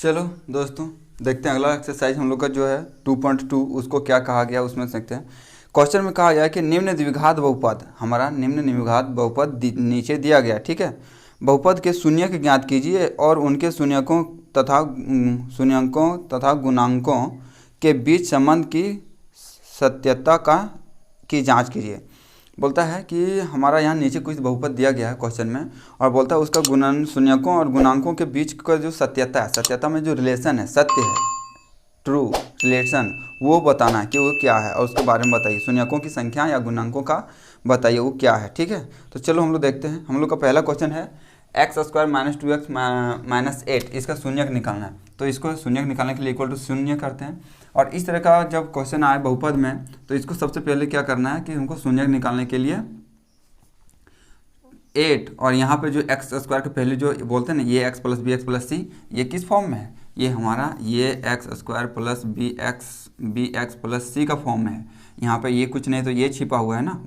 चलो दोस्तों, देखते हैं अगला एक्सरसाइज हम लोग का जो है 2.2 उसको क्या कहा गया उसमें देखते हैं। क्वेश्चन में कहा गया है कि निम्न द्विघात बहुपद, हमारा निम्न द्विघात बहुपद नीचे दिया गया, ठीक है। बहुपद के शून्यक ज्ञात कीजिए और उनके शून्यकों तथा गुणांकों के बीच संबंध की सत्यता की जांच कीजिए। बोलता है कि हमारा यहाँ नीचे कुछ बहुपद दिया गया है क्वेश्चन में, और बोलता है उसका गुणन शून्यकों और गुणांकों के बीच का जो सत्यता है, सत्यता में जो रिलेशन है, सत्य है, ट्रू रिलेशन, वो बताना है कि वो क्या है, और उसके बारे में बताइए। शून्यकों की संख्या या गुणांकों का बताइए वो क्या है, ठीक है। तो चलो हम लोग देखते हैं। हम लोग का पहला क्वेश्चन है x² - 2x - 8, इसका शून्यक निकालना है। तो इसको शून्यक निकालने के लिए इक्वल टू शून्य करते हैं। और इस तरह का जब क्वेश्चन आए बहुपद में, तो इसको सबसे पहले क्या करना है कि हमको शून्यक निकालने के लिए 8 और यहाँ पे जो x² के पहले जो बोलते हैं ना, ये x + bx + c, ये किस फॉर्म में है, ये हमारा ये x² + bx + c का फॉर्म में है। यहाँ पे ये कुछ नहीं तो ये छिपा हुआ है ना,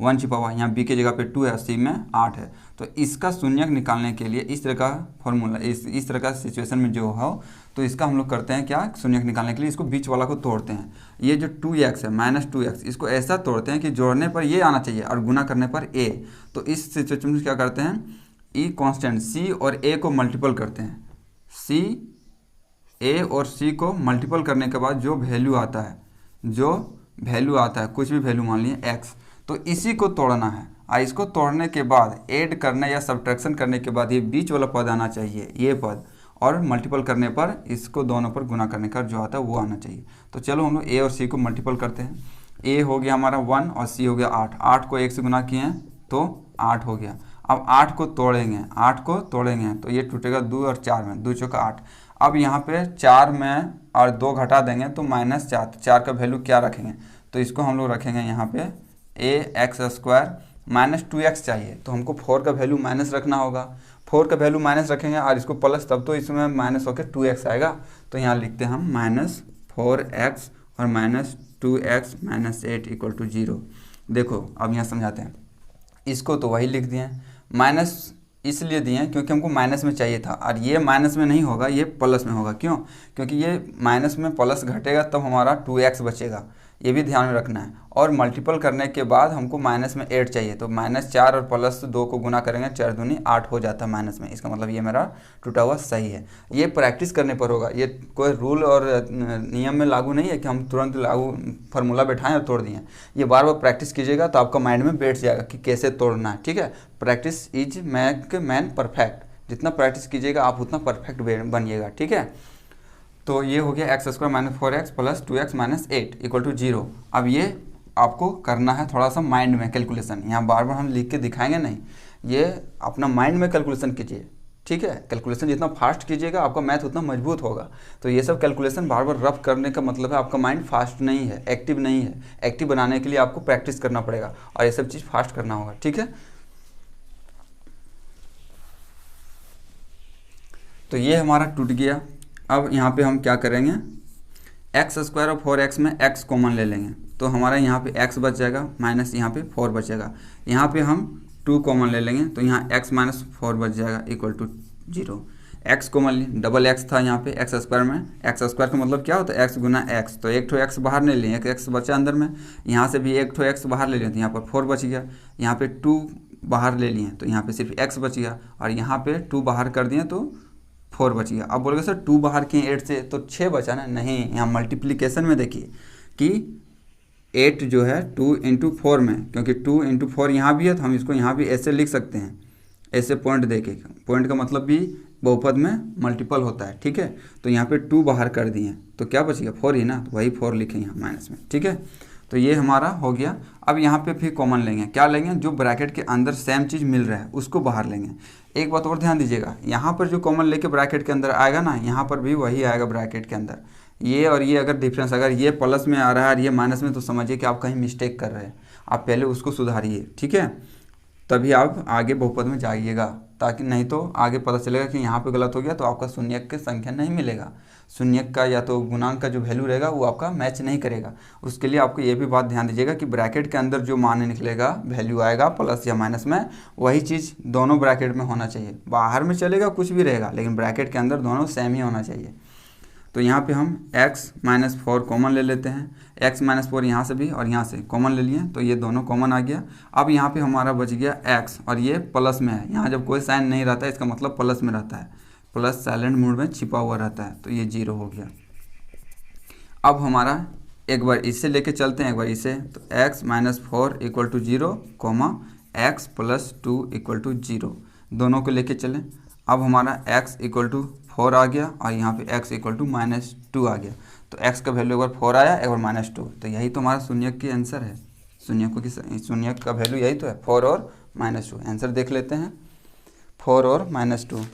1 छिपा हुआ है, यहाँ b की जगह पे 2 है, c में 8 है। तो इसका शून्यक निकालने के लिए इस तरह का फॉर्मूला, इस तरह का सिचुएशन में जो हो, तो इसका हम लोग करते हैं क्या, शून्यक निकालने के लिए इसको बीच वाला को तोड़ते हैं। ये जो 2x है -2x, इसको ऐसा तोड़ते हैं कि जोड़ने पर ये आना चाहिए और गुना करने पर a। तो इस सिचुएशन में क्या करते हैं, ई कांस्टेंट c और a को मल्टीपल करते हैं। a और c को मल्टीपल करने के बाद जो वैल्यू आता है, कुछ भी वैल्यू मान लिए x, तो इसी को तोड़ना है। और इसको तोड़ने के बाद ऐड करने या सब्ट्रैक्शन करने के बाद ये बीच वाला पद आना चाहिए, ये पद, और मल्टीपल करने पर इसको दोनों पर गुना करने का जो आता है वो आना चाहिए। तो चलो हम लोग a और c को मल्टीपल करते हैं। a हो गया हमारा 1 और c हो गया 8। 8 को 1 से गुना किए हैं तो 8 हो गया। अब 8 को तोड़ेंगे तो ये टूटेगा 2 और 4 में, 2 चौका 8। अब यहाँ पे 4 में और 2 घटा देंगे तो -4, तो 4 का वैल्यू क्या रखेंगे, तो इसको हम लोग रखेंगे यहाँ पे ax² - 2x चाहिए, तो हमको 4 का वैल्यू माइनस रखना होगा। 4 का वैल्यू माइनस रखेंगे और इसको प्लस, तब तो इसमें माइनस होकर 2x आएगा। तो यहाँ लिखते हैं हम -4x और -2x - 8 = 0। देखो अब यहाँ समझाते हैं। इसको तो वही लिख दिए, माइनस इसलिए दिए क्योंकि हमको माइनस में चाहिए था, और ये माइनस में नहीं होगा, ये प्लस में होगा। क्यों? क्योंकि ये माइनस में प्लस घटेगा तब हमारा 2x बचेगा, ये भी ध्यान में रखना है। और मल्टीपल करने के बाद हमको माइनस में 8 चाहिए, तो -4 और +2 को गुना करेंगे, 4 दूनी 8 हो जाता है माइनस में। इसका मतलब ये मेरा टूटा हुआ सही है। ये प्रैक्टिस करने पर होगा, ये कोई रूल और नियम में लागू नहीं है कि हम तुरंत लागू फार्मूला बैठाएं और तोड़ दिए। ये बार बार प्रैक्टिस कीजिएगा तो आपका माइंड में बैठ जाएगा कि कैसे तोड़ना है, ठीक है। Practice is make man perfect, जितना प्रैक्टिस कीजिएगा आप उतना परफेक्ट बनिएगा, ठीक है। तो ये हो गया x² - 4x + 2x - 8 = 0। अब ये आपको करना है थोड़ा सा माइंड में कैलकुलेशन, यहाँ बार बार हम लिख के दिखाएंगे नहीं, ये अपना माइंड में कैलकुलेशन कीजिए, ठीक है। कैलकुलेशन जितना फास्ट कीजिएगा आपका मैथ उतना मजबूत होगा। तो ये सब कैलकुलेशन बार बार रफ करने का मतलब है आपका माइंड फास्ट नहीं है, एक्टिव नहीं है। एक्टिव बनाने के लिए आपको प्रैक्टिस करना पड़ेगा और ये सब चीज़ फास्ट करना होगा, ठीक है। तो ये हमारा टूट गया। अब यहाँ पे हम क्या करेंगे, x² और 4x में x कॉमन ले लेंगे, तो हमारा यहाँ पे x बच जाएगा, माइनस यहाँ पे 4 बचेगा। यहाँ पे हम 2 कॉमन ले लेंगे तो यहाँ x - 4 बच जाएगा = 0। x कॉमन, डबल x था यहाँ पे x² में, x² का मतलब क्या होता है, x गुना x, तो एक ठो x बाहर ले लिए, एक x बचा अंदर में। यहाँ से भी एक ठो x बाहर ले लिए तो यहाँ पर 4 बच गया। यहाँ पे 2 बाहर ले लिए तो यहाँ पे सिर्फ x बच गया, और यहाँ पे 2 बाहर कर दिए तो 4 बच गया। अब बोलोगे सर 2 बाहर किए 8 से तो 6 बचा ना, नहीं, यहाँ मल्टीप्लिकेशन में देखिए कि 8 जो है 2 × 4 में, क्योंकि 2 × 4 यहाँ भी है तो हम इसको यहाँ भी ऐसे लिख सकते हैं, ऐसे पॉइंट देके। पॉइंट का मतलब भी बहुपद में मल्टीपल होता है, ठीक है। तो यहाँ पे 2 बाहर कर दिए तो क्या बचेगा, 4 ही ना, तो वही 4 लिखें यहाँ माइनस में, ठीक है। तो ये हमारा हो गया। अब यहाँ पे फिर कॉमन लेंगे, क्या लेंगे, जो ब्रैकेट के अंदर सेम चीज़ मिल रहा है उसको बाहर लेंगे। एक बात और ध्यान दीजिएगा, यहाँ पर जो कॉमन लेके ब्रैकेट के अंदर आएगा ना, यहाँ पर भी वही आएगा ब्रैकेट के अंदर। ये और ये अगर डिफरेंस, अगर ये प्लस में आ रहा है और ये माइनस में, तो समझिए कि आप कहीं मिस्टेक कर रहे हैं, आप पहले उसको सुधारिए, ठीक है। तभी आप आगे बहुपद में जाइएगा, ताकि नहीं तो आगे पता चलेगा कि यहाँ पे गलत हो गया तो आपका शून्यक की संख्या नहीं मिलेगा, शून्यक का या तो गुणांक का जो वैल्यू रहेगा वो आपका मैच नहीं करेगा। उसके लिए आपको ये भी बात ध्यान दीजिएगा कि ब्रैकेट के अंदर जो मान निकलेगा, वैल्यू आएगा प्लस या माइनस में, वही चीज़ दोनों ब्रैकेट में होना चाहिए। बाहर में चलेगा कुछ भी रहेगा, लेकिन ब्रैकेट के अंदर दोनों सेम ही होना चाहिए। तो यहाँ पे हम x-4 कॉमन ले लेते हैं, x-4 यहाँ से भी और यहाँ से कॉमन ले लिए, तो ये दोनों कॉमन आ गया। अब यहाँ पे हमारा बच गया x और ये प्लस में है, यहाँ जब कोई साइन नहीं रहता है इसका मतलब प्लस में रहता है, प्लस साइलेंट मोड में छिपा हुआ रहता है, तो ये 0 हो गया। अब हमारा एक बार इसे लेके चलते हैं, एक बार इसे, तो x-4 = 0, x + 2 = 0, दोनों को लेके चलें। अब हमारा x = 4 आ गया और यहाँ पे x = -2 आ गया, तो x का वैल्यू एक बार 4 आया, एक बार -2, तो यही तो हमारा शून्यक की आंसर है। शून्यक का वैल्यू यही तो है, 4 और -2। आंसर देख लेते हैं, 4 और -2,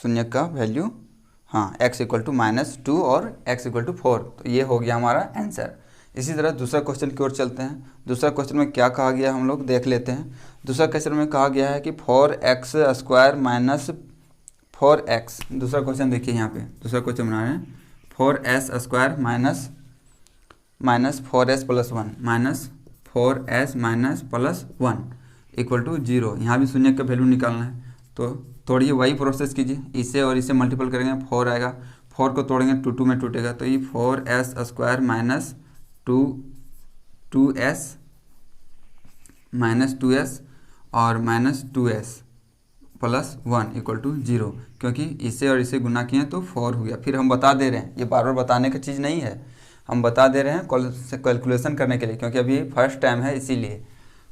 शून्यक का वैल्यू, हाँ, x = -2 और x = 4, तो ये हो गया हमारा आंसर। इसी तरह दूसरा क्वेश्चन की ओर चलते हैं। दूसरा क्वेश्चन में क्या कहा गया हम लोग देख लेते हैं। दूसरा क्वेश्चन में कहा गया है कि 4x² - 4x, दूसरा क्वेश्चन देखिए यहाँ पे, दूसरा क्वेश्चन बना रहे हैं 4s² - 4s + 1 4s - +1 = 0। यहाँ भी शून्य का वैल्यू निकालना है, तो तोड़िए, वही प्रोसेस कीजिए, इसे और इसे मल्टीपल करेंगे 4 आएगा, 4 को तोड़ेंगे 2 में टूटेगा, तो ये 4s² - 2s और -2s + 1 = 0, क्योंकि इसे और इसे गुना किए तो 4 हो गया। फिर हम बता दे रहे हैं, ये बार बार बताने की चीज़ नहीं है, हम बता दे रहे हैं कैलकुलेशन करने के लिए, क्योंकि अभी फर्स्ट टाइम है इसीलिए।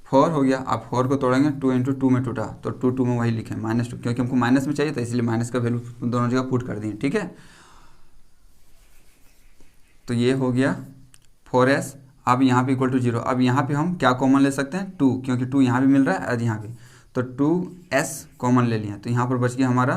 4 हो गया, अब 4 को तोड़ेंगे 2 × 2 में टूटा, तो 2 में वही लिखें -2, क्योंकि हमको माइनस में चाहिए था, इसलिए माइनस का वैल्यू दोनों जगह पुट कर दिए, ठीक है। तो ये हो गया 4s। अब यहाँ पे = 0। अब यहाँ पे हम क्या कॉमन ले सकते हैं, 2, क्योंकि 2 यहाँ भी मिल रहा है और यहाँ भी, तो 2s कॉमन ले लिया, तो यहाँ पर बच गया हमारा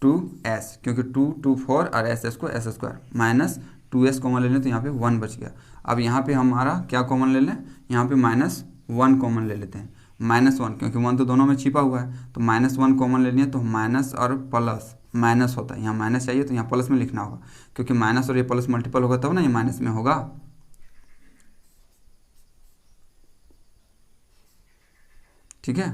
2s, क्योंकि 2 2 4 और s को s² -2s कॉमन ले लें, तो यहाँ पे 1 बच गया। अब यहाँ पे हमारा क्या कॉमन ले लें, यहाँ पे -1 कॉमन ले लेते हैं, -1, क्योंकि 1 तो दोनों में छिपा हुआ है, तो -1 कॉमन ले लिया, तो माइनस और प्लस, माइनस होता है, यहाँ माइनस चाहिए तो यहाँ प्लस में लिखना होगा, क्योंकि माइनस और ये प्लस मल्टीपल होगा तब ना ये माइनस में होगा। ठीक है,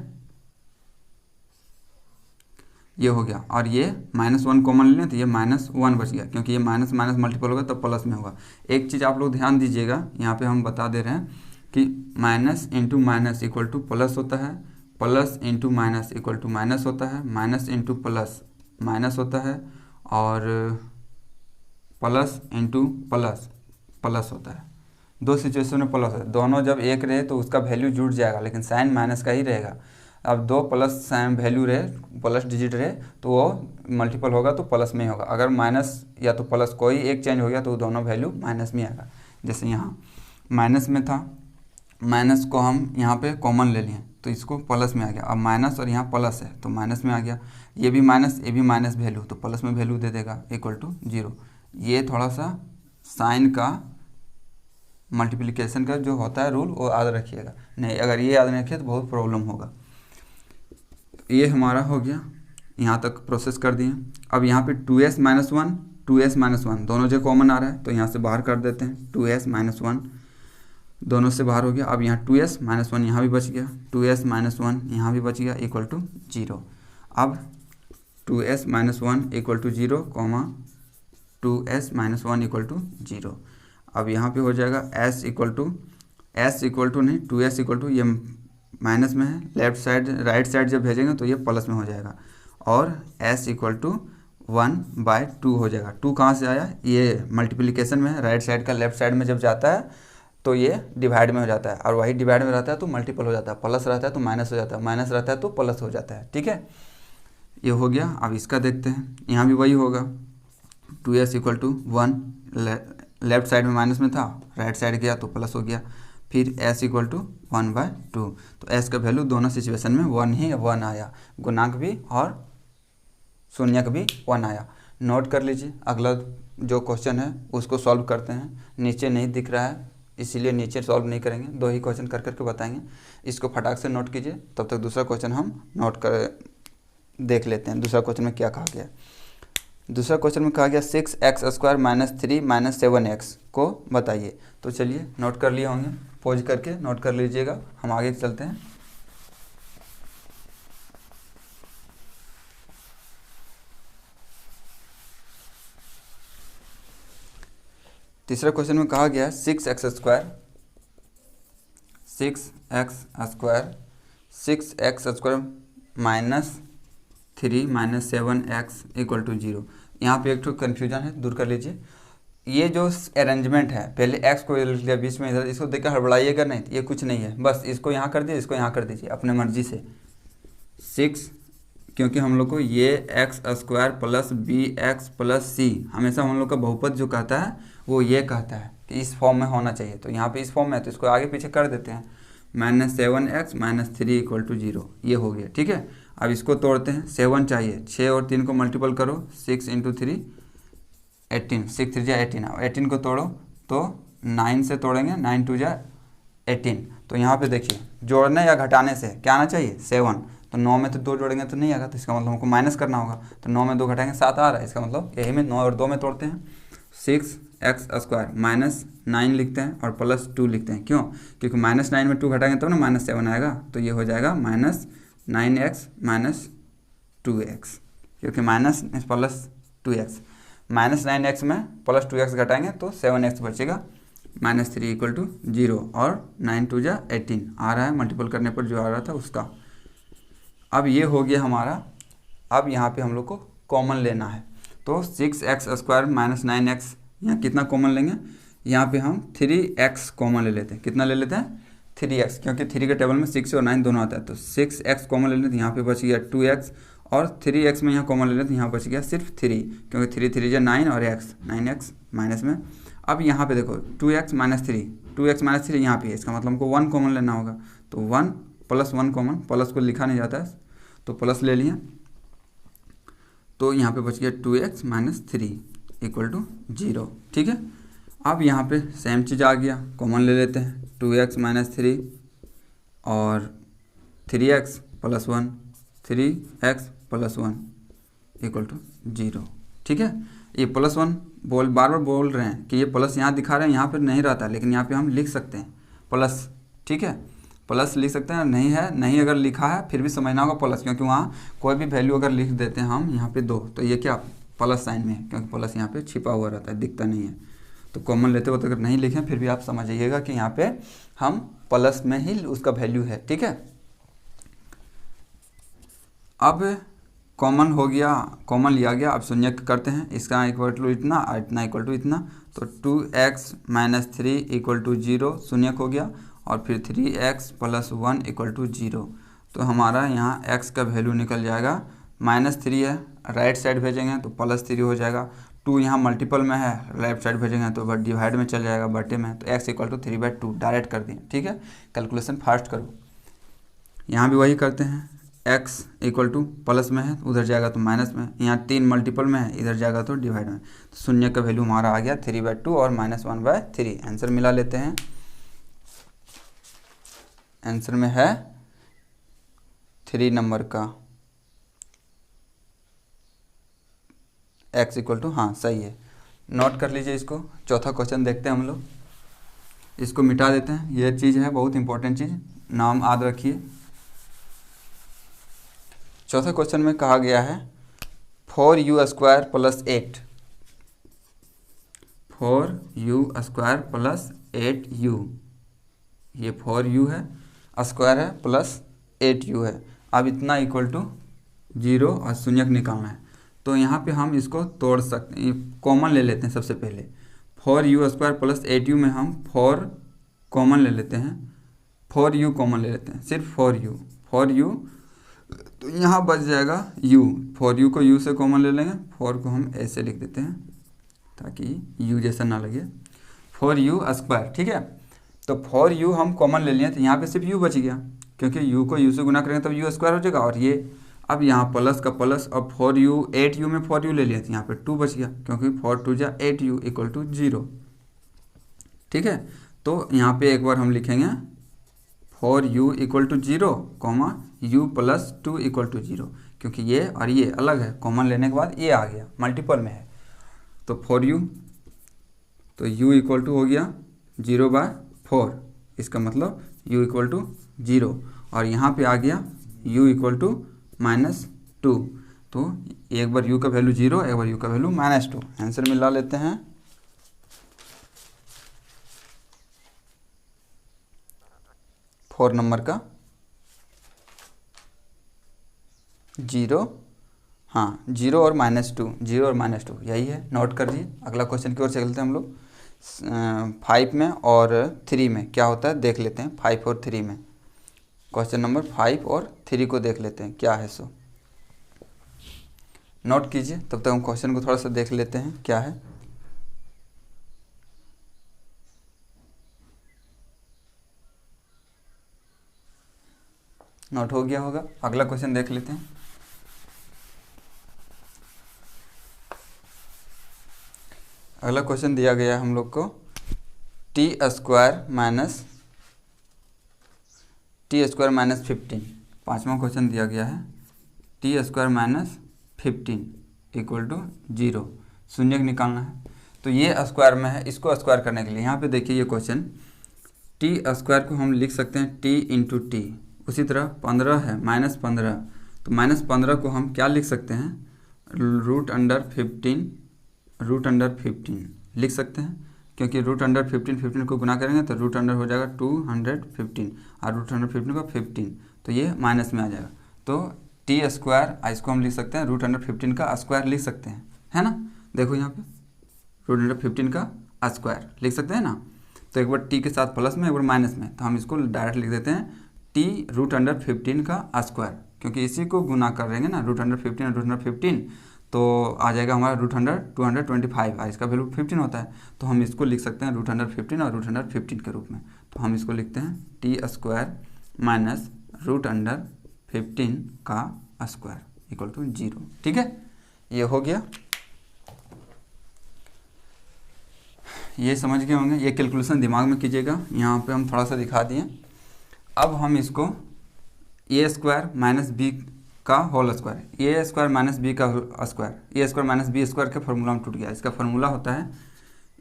ये हो गया, और ये -1 कॉमन ले लें, तो ये -1 बच गया, क्योंकि ये माइनस माइनस मल्टीपल होगा तब प्लस में होगा। एक चीज़ आप लोग ध्यान दीजिएगा, यहाँ पे हम बता दे रहे हैं कि minus into minus equal to plus होता है, plus into minus equal to minus होता है, माइनस इंटू प्लस माइनस होता है, और प्लस इंटू प्लस प्लस होता है। दो सिचुएशन में प्लस है, दोनों जब एक रहे तो उसका वैल्यू जुड़ जाएगा, लेकिन साइन माइनस का ही रहेगा। अब दो प्लस साइन वैल्यू रहे, प्लस डिजिट रहे, तो वो मल्टीपल होगा तो प्लस में ही होगा। अगर माइनस या तो प्लस कोई एक चेंज हो गया तो दोनों वैल्यू माइनस में आएगा। जैसे यहाँ माइनस में था, माइनस को हम यहाँ पे कॉमन ले लिए तो इसको प्लस में आ गया। अब माइनस और यहाँ प्लस है तो माइनस में आ गया, ये भी माइनस वैल्यू तो प्लस में वैल्यू दे देगा इक्वल टू 0। ये थोड़ा सा साइन का मल्टीप्लिकेशन का जो होता है रूल वो याद रखिएगा, नहीं अगर ये याद नहीं रखिए तो बहुत प्रॉब्लम होगा। ये हमारा हो गया, यहाँ तक प्रोसेस कर दिए। अब यहाँ पे 2s - 1 2s - 1 दोनों जो कॉमन आ रहा है तो यहाँ से बाहर कर देते हैं। 2s - 1 दोनों से बाहर हो गया। अब यहाँ 2s - 1 यहाँ भी बच गया, 2s - 1 यहाँ भी बच गया इक्वल टू 0। अब 2s - 1 equal to 0, 2s - 1 equal to 0। अब यहाँ पे हो जाएगा s इक्वल टू नहीं 2s इक्वल टू, ये माइनस में है, लेफ्ट साइड राइट साइड जब भेजेंगे तो ये प्लस में हो जाएगा, और s इक्वल टू 1/2 हो जाएगा। 2 कहाँ से आया, ये मल्टीप्लिकेशन में है, राइट साइड का लेफ्ट साइड में जब जाता है तो ये डिवाइड में हो जाता है, और वही डिवाइड में रहता है तो मल्टीपल हो जाता है, प्लस रहता है तो माइनस हो जाता है, माइनस रहता है तो प्लस हो जाता है। ठीक है, ये हो गया। अब इसका देखते हैं, यहाँ भी वही होगा, 2s equal to 1, left side में माइनस में था, राइट साइड गया तो प्लस हो गया, फिर s इक्वल टू 1/2। तो s का वैल्यू दोनों सिचुएशन में 1 आया, गुणांक भी और शून्यक भी 1 आया। नोट कर लीजिए, अगला जो क्वेश्चन है उसको सॉल्व करते हैं। नीचे नहीं दिख रहा है इसीलिए नीचे सॉल्व नहीं करेंगे, 2 ही क्वेश्चन कर करके बताएंगे। इसको फटाक से नोट कीजिए, तब तक दूसरा क्वेश्चन हम नोट कर देख लेते हैं। दूसरा क्वेश्चन में क्या कहा गया। दूसरा क्वेश्चन में कहा गया 6x² माइनस 3 माइनस 7x को बताइए। तो चलिए नोट कर लिए होंगे, पॉज करके नोट कर लीजिएगा, हम आगे चलते हैं। तीसरा क्वेश्चन में कहा गया 6x² minus 3 minus 7x equal to 0। यहाँ पे एक तो कन्फ्यूजन है, दूर कर लीजिए। ये जो अरेंजमेंट है, पहले x को लिख लिया बीच में इधर, इसको देखकर हड़बड़ाइएगा नहीं, ये कुछ नहीं है, बस इसको यहाँ कर दीजिए, इसको यहाँ कर दीजिए अपने मर्जी से। 6 क्योंकि हम लोग को ये x² plus bx plus c हमेशा हम लोग का बहुपद जो कहता है वो ये कहता है कि इस फॉर्म में होना चाहिए। तो यहाँ पे इस फॉर्म में है तो इसको आगे पीछे कर देते हैं। Minus 7x minus 3 equal to 0, ये हो गया। ठीक है, अब इसको तोड़ते हैं। 7 चाहिए, 6 और 3 को मल्टीपल करो, 6 × 3 18, 6 3 × 18। अब 18 को तोड़ो तो 9 से तोड़ेंगे, 9 2 × 18। तो यहाँ पे देखिए जोड़ने या घटाने से क्या आना चाहिए 7। तो 9 में तो 2 जोड़ेंगे तो नहीं आएगा, तो इसका मतलब हमको माइनस करना होगा। तो 9 में 2 घटाएंगे 7 आ रहा है, इसका मतलब यही में 9 और 2 में तोड़ते हैं। 6x² माइनस 9 लिखते हैं और प्लस 2 लिखते हैं। क्यों? क्योंकि माइनस 9 में 2 घटाएंगे तब ना माइनस 7 आएगा। तो ये हो जाएगा माइनस 9x माइनस 2x, क्योंकि minus plus 2x। Minus 9x में प्लस 2x घटाएंगे तो 7x बचेगा। माइनस 3 इक्वल टू 0 और 9 2 × 18 आ रहा है, मल्टीपल करने पर जो आ रहा था उसका। अब ये हो गया हमारा। अब यहाँ पे हम लोग को कॉमन लेना है। तो 6x² माइनस 9x, यहाँ कितना कॉमन लेंगे? यहाँ पे हम 3x कॉमन ले लेते हैं। कितना ले लेते हैं? 3x, क्योंकि 3 के टेबल में 6 और 9 दोनों आता है। तो 6x कॉमन ले लेते हैं, यहाँ पे बच गया 2x, और 3x में यहाँ कॉमन ले लेते हैं, यहाँ बच गया सिर्फ 3, क्योंकि 3 3 × 9 और x 9x माइनस में। अब यहाँ पे देखो 2x माइनस 3, 2x माइनस 3 यहाँ पे है, इसका मतलब हमको 1 कॉमन लेना होगा। तो 1 प्लस 1 कॉमन, प्लस को लिखा नहीं जाता है तो प्लस ले लिया। तो यहाँ पे बच गया 2x माइनस 3 इक्वल टू 0। ठीक है, अब यहाँ पे सेम चीज़ आ गया, कॉमन ले लेते हैं। 2x माइनस 3 और 3x plus 1, 3x plus 1 equal to 0। ठीक है, ये प्लस 1 बार बार बोल रहे हैं कि ये प्लस यहाँ दिखा रहे हैं, यहाँ पे नहीं रहता, लेकिन यहाँ पे हम लिख सकते हैं प्लस। ठीक है, प्लस लिख सकते हैं, नहीं है नहीं, अगर लिखा है फिर भी समझना होगा प्लस, क्योंकि वहाँ कोई भी वैल्यू अगर लिख देते हैं हम यहाँ पे 2, तो ये क्या प्लस साइन में है, क्योंकि प्लस यहाँ पे छिपा हुआ रहता है, दिखता नहीं है। तो कॉमन लेते वक्त अगर नहीं लिखें फिर भी आप समझ जाइएगा कि यहाँ पे हम प्लस में ही उसका वैल्यू है। ठीक है, अब कॉमन हो गया, कॉमन लिया गया। अब शून्य करते हैं, इसका इक्वल टू इतना और इतना इक्वल टू इतना। तो 2x माइनस 3 इक्वल टू 0 शून्य हो गया, और फिर 3x प्लस 1 इक्वल टू 0। तो हमारा यहाँ x का वैल्यू निकल जाएगा, माइनस 3 है, राइट साइड भेजेंगे तो प्लस 3 हो जाएगा। 2 यहाँ मल्टीपल में है, लेफ्ट साइड भेजेंगे तो डिवाइड में चल जाएगा, बटे में। तो x इक्वल टू 3/2 डायरेक्ट कर दिए। ठीक है, कैलकुलेशन फास्ट करो। यहाँ भी वही करते हैं, x इक्वल टू प्लस में है उधर जाएगा तो माइनस में, यहाँ 3 मल्टीपल में है इधर जाएगा तो डिवाइड में। तो शून्य का वैल्यू हमारा आ गया 3/2 और माइनस 1/3। आंसर मिला लेते हैं। आंसर में है 3 नंबर का x इक्वल टू, हाँ सही है, नोट कर लीजिए इसको। चौथा क्वेश्चन देखते हैं हम लोग, इसको मिटा देते हैं। ये चीज़ है बहुत इंपॉर्टेंट चीज़, नाम याद रखिए। चौथे क्वेश्चन में कहा गया है 4u² plus 8, 4u² plus 8u, ये 4u है, स्क्वायर है, प्लस 8u है। अब इतना इक्वल टू 0 और शून्य निकालना है। तो यहाँ पे हम इसको तोड़ सकते हैं, कॉमन ले लेते हैं। सबसे पहले 4u² प्लस 8u में हम 4 कॉमन ले लेते हैं, 4u कॉमन ले लेते हैं, सिर्फ 4u। तो यहाँ बच जाएगा u, 4u को u से कॉमन ले लेंगे, 4 को हम ऐसे लिख देते हैं ताकि u जैसा ना लगे, 4u²। ठीक है, तो 4u हम कॉमन ले लिए, तो यहाँ पे सिर्फ u बच गया, क्योंकि u को u से गुना करेंगे तब u² हो जाएगा। और ये अब यहाँ प्लस का प्लस, और 4u 8u में 4u ले लिया तो यहाँ पे 2 बच गया, क्योंकि 4 2 × 8u इक्वल टू 0। ठीक है, तो यहाँ पे एक बार हम लिखेंगे for u equal to 0 comma u plus 2 equal to 0, क्योंकि ये और ये अलग है, कॉमन लेने के बाद ये आ गया, मल्टीपल में है। तो फॉर u, तो u इक्वल टू हो गया 0/4, इसका मतलब u इक्वल टू 0, और यहाँ पे आ गया u इक्वल टू -2। तो एक बार u का वैल्यू 0, एक बार u का वैल्यू -2। आंसर मिला लेते हैं। फोर नंबर का 0, हाँ 0 और -2, 0 और -2 यही है, नोट कर लीजिए। अगला क्वेश्चन की ओर चलते हैं हम लोग। 5 में और 3 में क्या होता है देख लेते हैं। 5 और 3 में क्वेश्चन नंबर 5 और 3 को देख लेते हैं क्या है। सो नोट कीजिए, तब तक हम क्वेश्चन को थोड़ा सा देख लेते हैं क्या है। नोट हो गया होगा। अगला क्वेश्चन देख लेते हैं। अगला क्वेश्चन दिया गया है हम लोग को t² - 15। पांचवा क्वेश्चन दिया गया है t² - 15 इक्वल टू 0, शून्य निकालना है। तो ये स्क्वायर में है, इसको स्क्वायर करने के लिए यहाँ पे देखिए ये क्वेश्चन t² को हम लिख सकते हैं t इंटू टी। उसी तरह 15 है -15, तो -15 को हम क्या लिख सकते हैं, √15 लिख सकते हैं, क्योंकि √15 को गुना करेंगे तो √ हो जाएगा 215 और √15 का 15, तो ये माइनस में आ जाएगा। तो t², इसको हम लिख सकते हैं √15 का स्क्वायर लिख सकते हैं, है ना। देखो यहाँ पे √15 का स्क्वायर लिख सकते हैं ना। तो एक बार t के साथ प्लस में, एक बार माइनस में, तो हम इसको डायरेक्ट लिख देते हैं t √15 का स्क्वायर, क्योंकि इसी को गुना कर देंगे ना, √15 और √15, तो आ जाएगा हमारा √225, इसका वैल्यू 15 होता है। तो हम इसको लिख सकते हैं √15 और √15 के रूप में। तो हम इसको लिखते हैं t² - √15 का स्क्वायर इक्वल टू 0। ठीक है, ये हो गया, ये समझ गए होंगे। ये कैलकुलेशन दिमाग में कीजिएगा, यहाँ पे हम थोड़ा सा दिखा दिए। अब हम इसको a² - b का होल स्क्वायर, a² - b का स्क्वायर, a² - b² का फॉर्मूला में टूट गया। इसका फॉर्मूला होता है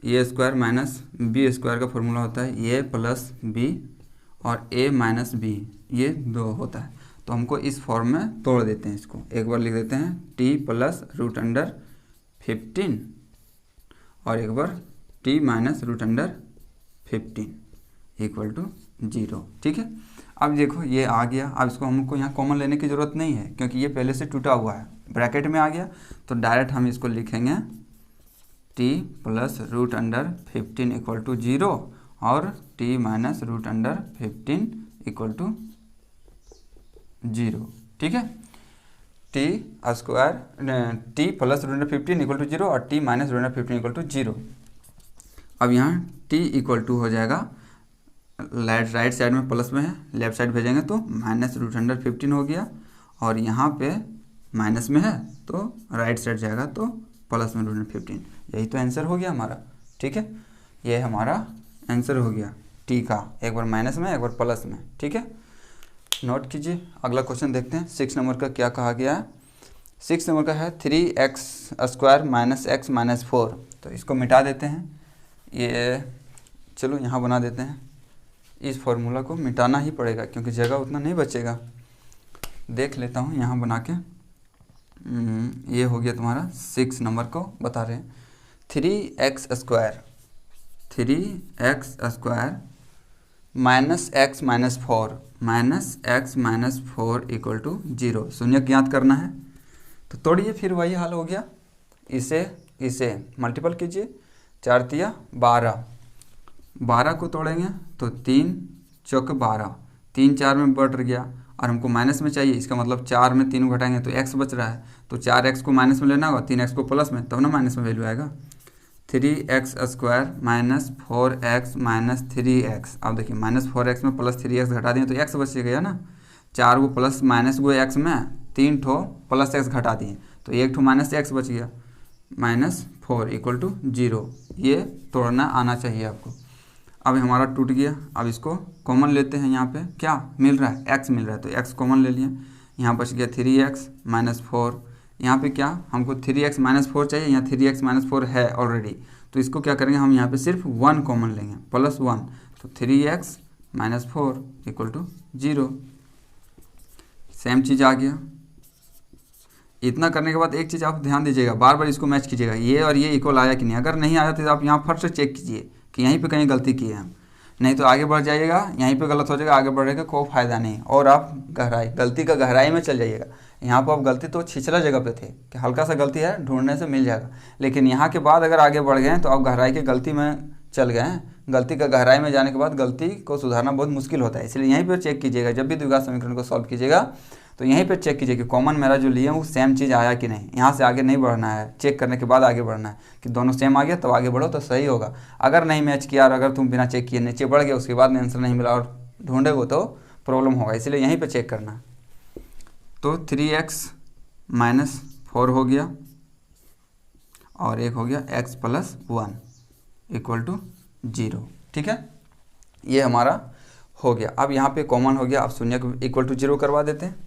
a² - b² का फॉर्मूला होता है a प्लस b और a माइनस b, ये 2 होता है। तो हमको इस फॉर्म में तोड़ देते हैं इसको। एक बार लिख देते हैं t प्लस √15 और एक बार t माइनस √15 इक्वल टू 0। ठीक है, अब देखो ये आ गया। अब इसको हमको यहाँ कॉमन लेने की ज़रूरत नहीं है, क्योंकि ये पहले से टूटा हुआ है, ब्रैकेट में आ गया। तो डायरेक्ट हम इसको लिखेंगे t प्लस √15 इक्वल टू 0 और t माइनस √15 इक्वल टू 0। ठीक है, t प्लस √15 इक्वल टू 0 और t माइनस √15 इक्वल टू 0। अब यहाँ t इक्वल टू हो जाएगा, राइट साइड में प्लस में है, लेफ्ट साइड भेजेंगे तो माइनस √15 हो गया, और यहाँ पे माइनस में है तो राइट साइड जाएगा तो प्लस में √15। यही तो आंसर हो गया हमारा। ठीक है, ये हमारा आंसर हो गया टी का, एक बार माइनस में एक बार प्लस में। ठीक है, नोट कीजिए। अगला क्वेश्चन देखते हैं 6 नंबर का क्या कहा गया है। 6 नंबर का है 3x² - x - 4। तो इसको मिटा देते हैं, ये चलो यहाँ बना देते हैं। इस फॉर्मूला को मिटाना ही पड़ेगा क्योंकि जगह उतना नहीं बचेगा। देख लेता हूँ यहाँ बना के। ये हो गया तुम्हारा 6 नंबर को बता रहे हैं 3x² - x - 4 इक्वल टू 0। शून्य ज्ञात करना है, तो तोड़िए, फिर वही हाल हो गया। इसे मल्टीपल कीजिए, 4 तिया 12, 12 को तोड़ेंगे तो 3 चौक 12, 3 4 में बढ़ गया, और हमको माइनस में चाहिए। इसका मतलब 4 में 3 घटाएंगे तो x बच रहा है, तो 4x को माइनस में लेना होगा, 3x को प्लस में, तब ना माइनस में वैल्यू आएगा। 3x² - 4x - 3x। अब देखिए -4x में प्लस 3x घटा दिए तो x बच गया ना। 4 को प्लस माइनस को x में, 3 ठो प्लस x घटा दिए तो 1 ठो माइनस x बच गया, -4 इक्वल टू 0। ये तोड़ना आना चाहिए आपको। अब हमारा टूट गया। अब इसको कॉमन लेते हैं, यहाँ पे क्या मिल रहा है, x मिल रहा है, तो x कॉमन ले लिए। यहाँ बच गया 3x माइनस 4। यहाँ पे क्या हमको 3x माइनस 4 चाहिए, यहाँ 3x माइनस 4 है ऑलरेडी, तो इसको क्या करेंगे हम यहाँ पे सिर्फ 1 कॉमन लेंगे, प्लस 1, तो 3x minus 4 equal to 0। Same चीज़ आ गया। इतना करने के बाद एक चीज़ आप ध्यान दीजिएगा, बार बार इसको मैच कीजिएगा, ये और ये इक्वल आया कि नहीं। अगर नहीं आया तो आप यहाँ फट से चेक कीजिए कि यहीं पे कहीं गलती की है हम, नहीं तो आगे बढ़ जाइएगा, यहीं पे गलत हो जाएगा, आगे बढ़ेगा कोई फ़ायदा नहीं, और आप गलती का गहराई में चल जाइएगा। यहाँ पर आप गलती तो छिछला जगह पे थे कि हल्का सा गलती है, ढूंढने से मिल जाएगा, लेकिन यहाँ के बाद अगर आगे बढ़ गए तो आप गहराई की गलती में चल गए हैं। गलती का गहराई में जाने के बाद गलती को सुधारना बहुत मुश्किल होता है, इसलिए यहीं पर चेक कीजिएगा। जब भी द्विघात समीकरण को सॉल्व कीजिएगा तो यहीं पे चेक कीजिए कि कॉमन मेरा जो लिए वो सेम चीज़ आया कि नहीं। यहाँ से आगे नहीं बढ़ना है, चेक करने के बाद आगे बढ़ना है कि दोनों सेम आ गया तब आगे बढ़ो तो सही होगा। अगर नहीं मैच किया और अगर तुम बिना चेक किए नीचे बढ़ गए, उसके बाद में आंसर नहीं मिला और ढूंढेगो तो प्रॉब्लम होगा, इसलिए यहीं पे चेक करना है। तो 3x माइनस 4 हो गया और एक हो गया x प्लस 1 इक्वल टू 0। ठीक है, ये हमारा हो गया। अब यहाँ पे कॉमन हो गया, अब शून्य को इक्वल टू 0 करवा देते हैं।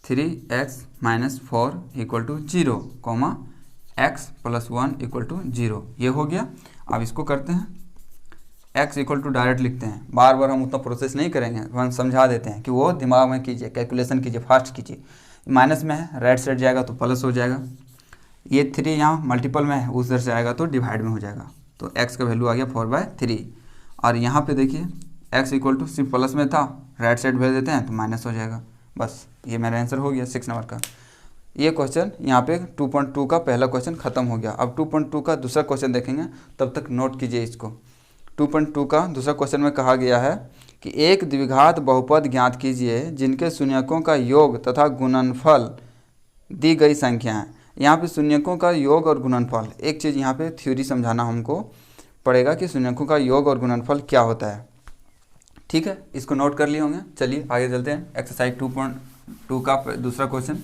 3x minus 4 equal to 0 comma x plus 1 equal to 0, ये हो गया। अब इसको करते हैं x इक्वल टू डायरेक्ट लिखते हैं, बार बार हम उतना प्रोसेस नहीं करेंगे, हम समझा देते हैं कि वो दिमाग में कीजिए, कैलकुलेशन कीजिए, फास्ट कीजिए। माइनस में है, राइट साइड जाएगा तो प्लस हो जाएगा, ये 3 यहाँ मल्टीपल में है, उधर से आएगा तो डिवाइड में हो जाएगा, तो x का वैल्यू आ गया 4/3। और यहाँ पे देखिए x इक्वल टू सिर्फ प्लस में था, राइट साइड भेज देते हैं तो माइनस हो जाएगा। बस ये मेरा आंसर हो गया 6 नंबर का। ये क्वेश्चन यहाँ पे 2.2 का पहला क्वेश्चन खत्म हो गया। अब 2.2 का दूसरा क्वेश्चन देखेंगे, तब तक नोट कीजिए इसको। 2.2 का दूसरा क्वेश्चन में कहा गया है कि एक द्विघात बहुपद ज्ञात कीजिए जिनके शून्यकों का योग तथा गुणनफल दी गई संख्या है। यहाँ पे शून्यकों का योग और गुणनफल, एक चीज़ यहाँ पे थ्योरी समझाना हमको पड़ेगा कि शून्यकों का योग और गुणनफल क्या होता है। ठीक है, इसको नोट कर लिए होंगे। चलिए आगे चलते हैं। एक्सरसाइज 2.2 का दूसरा क्वेश्चन,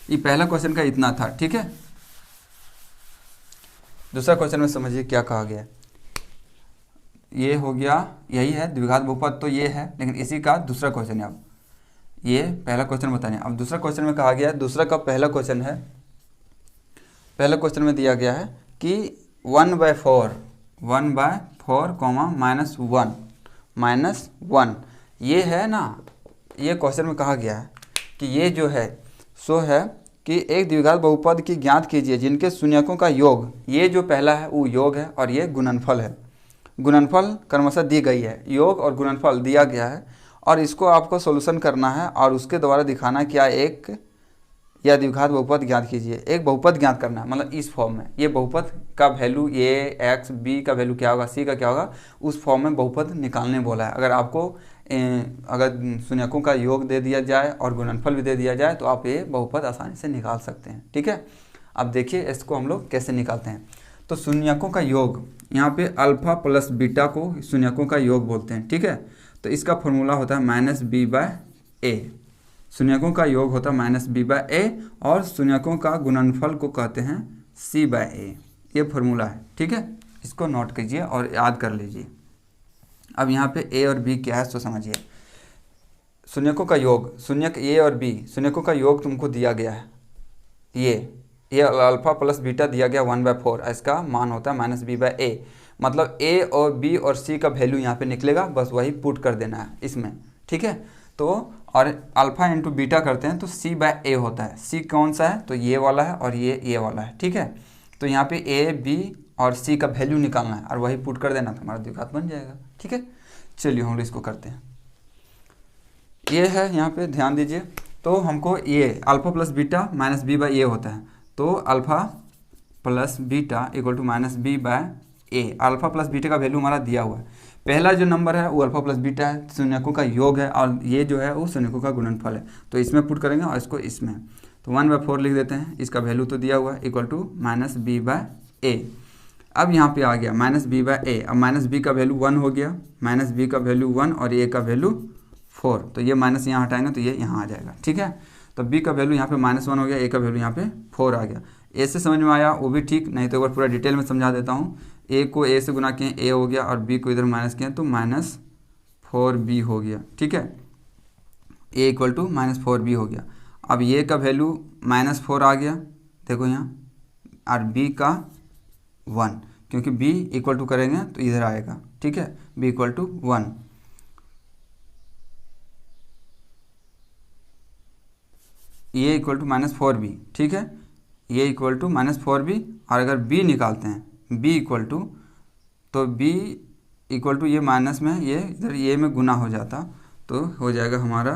ये पहला क्वेश्चन का इतना था। ठीक है, दूसरा क्वेश्चन में समझिए क्या कहा गया। ये हो गया, यही है द्विघात बहुपद, तो ये है, लेकिन इसी का दूसरा क्वेश्चन है। अब ये पहला क्वेश्चन बताने, अब दूसरा क्वेश्चन में कहा गया, दूसरा का पहला क्वेश्चन है, पहला क्वेश्चन में दिया गया है कि 1/4 कॉमा -1 ये है ना। ये क्वेश्चन में कहा गया है कि ये जो है सो है कि एक द्विघात बहुपद की ज्ञात कीजिए जिनके शून्यकों का योग, ये जो पहला है वो योग है और ये गुणनफल है। गुणनफल क्रमशः दी गई है, योग और गुणनफल दिया गया है, और इसको आपको सोल्यूशन करना है और उसके द्वारा दिखाना क्या एक या द्विघात बहुपद ज्ञात कीजिए। एक बहुपद ज्ञात करना है, मतलब इस फॉर्म में, ये बहुपद का वैल्यू ए एक्स बी का वैल्यू क्या होगा, सी का क्या होगा, उस फॉर्म में बहुपद निकालने बोला है। अगर आपको अगर शून्यकों का योग दे दिया जाए और गुणनफल भी दे दिया जाए तो आप ये बहुपद आसानी से निकाल सकते हैं। ठीक है, अब देखिए इसको हम लोग कैसे निकालते हैं। तो शून्यकों का योग, यहाँ पे अल्फा प्लस बीटा को शून्यकों का योग बोलते हैं। ठीक है, तो इसका फॉर्मूला होता है -b/a। शून्यकों का योग होता है -b/a और शून्यकों का गुणनफल को कहते हैं c/a। ये फॉर्मूला है। ठीक है, इसको नोट कीजिए और याद कर लीजिए। अब यहाँ पे a और b क्या है तो समझिए। शून्यकों का योग, शून्यक a और b, शून्यकों का योग तुमको दिया गया है, ये अल्फा प्लस बीटा दिया गया 1/4, इसका मान होता है -b/a। मतलब a और b और c का वैल्यू यहाँ पे निकलेगा, बस वही पुट कर देना है इसमें। ठीक है, तो और अल्फा इंटू बीटा करते हैं तो c/a होता है। c कौन सा है, तो ये वाला है और ये वाला है। ठीक है, तो यहाँ पे a b और c का वैल्यू निकालना है और वही पुट कर देना तो हमारा द्विघात बन जाएगा। ठीक है, चलिए हम इसको करते हैं। ये है, यहाँ पे ध्यान दीजिए। तो हमको ये अल्फा प्लस बीटा -b/a होता है, तो alpha plus beta equal to -b/a। Alpha plus beta का वैल्यू हमारा दिया हुआ है। पहला जो नंबर है वो अल्फा प्लस बीटा है, शून्यकों का योग है, और ये जो है वो शून्यकों का गुणनफल है। तो इसमें पुट करेंगे और इसको इसमें, तो 1/4 लिख देते हैं, इसका वैल्यू तो दिया हुआ है, इक्वल टू -b/a। अब यहाँ पे आ गया -b/a। अब -b का वैल्यू 1 हो गया, -b का वैल्यू 1 और a का वैल्यू 4, तो ये माइनस यहाँ हटाएंगे तो ये यहाँ आ जाएगा। ठीक है, तो b का वैल्यू यहाँ पे -1 हो गया, a का वैल्यू यहाँ पे 4 आ गया। ऐसे समझ में आया वो भी ठीक, नहीं तो एक बार पूरा डिटेल में समझा देता हूँ। ए को ए से गुना किए ए हो गया और बी को इधर माइनस किए तो -4b हो गया। ठीक है, ए इक्वल टू -4b हो गया। अब ये का वैल्यू -4 आ गया देखो यहाँ, और बी का 1, क्योंकि b इक्वल टू करेंगे तो इधर आएगा। ठीक है, b इक्वल टू 1, ये इक्वल टू -4b। ठीक है, ये इक्वल टू -4b, और अगर b निकालते हैं b इक्वल टू, तो b इक्वल टू ये माइनस में ये इधर ये में गुना हो जाता तो हो जाएगा हमारा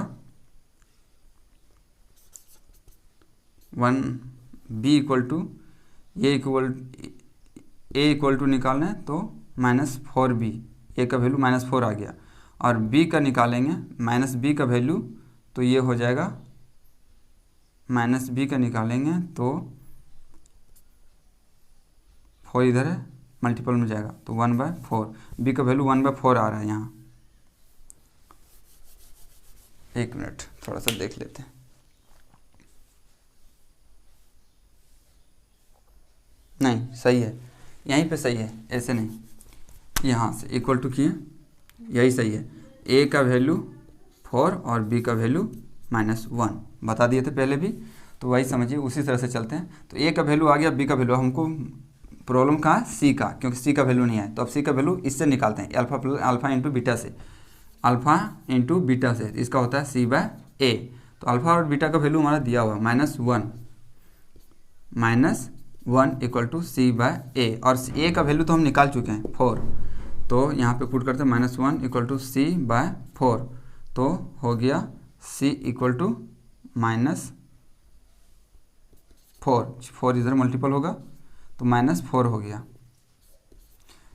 1, b इक्वल टू ये इक्वल a इक्वल टू निकालना है तो -4b, a का वैल्यू -4 आ गया, और b का निकालेंगे -b का वैल्यू तो ये हो जाएगा -b का निकालेंगे तो 4 इधर है मल्टीपल में जाएगा तो 1/4, b का वैल्यू 1/4 आ रहा है यहाँ। एक मिनट थोड़ा सा देख लेते हैं। नहीं सही है, यहीं पे सही है, ऐसे नहीं, यहाँ से इक्वल टू किए, यही सही है। a का वैल्यू 4 और b का वैल्यू -1 बता दिए थे पहले भी, तो वही समझिए, उसी तरह से चलते हैं। तो a का वैल्यू आ गया, b का वैल्यू, हमको प्रॉब्लम कहाँ है c का, क्योंकि c का वैल्यू नहीं है, तो अब c का वैल्यू इससे निकालते हैं, अल्फ़ा इंटू बीटा से, अल्फ़ा इंटू बीटा से, इसका होता है c/a। तो अल्फ़ा और बीटा का वैल्यू हमारा दिया हुआ -1 इक्वल टू c/a, और a का वैल्यू तो हम निकाल चुके हैं 4, तो यहाँ पे पुट करते हैं -1 इक्वल टू c/4, तो हो गया c इक्वल टू -4 इधर मल्टीपल होगा तो -4 हो गया।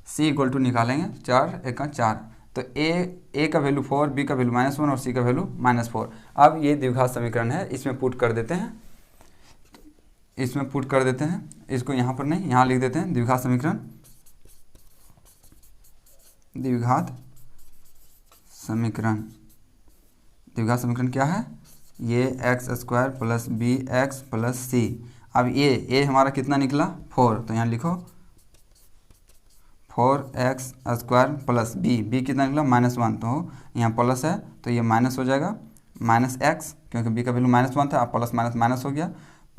c इक्वल टू निकालेंगे 4 × 4, तो a का वैल्यू 4, b का वैल्यू -1 और c का वैल्यू -4। अब ये द्विघात समीकरण है, इसमें पुट कर देते हैं, इसमें पुट कर देते हैं, इसको यहाँ पर नहीं, यहाँ लिख देते हैं द्विघात समीकरण। द्विघात समीकरण क्या है, ये x² + bx + c। अब ये हमारा कितना निकला 4, तो यहाँ लिखो 4x² + b कितना निकला -1, तो यहाँ प्लस है तो ये माइनस हो जाएगा, -x क्योंकि b का वैल्यू -1 था, अब प्लस माइनस हो गया,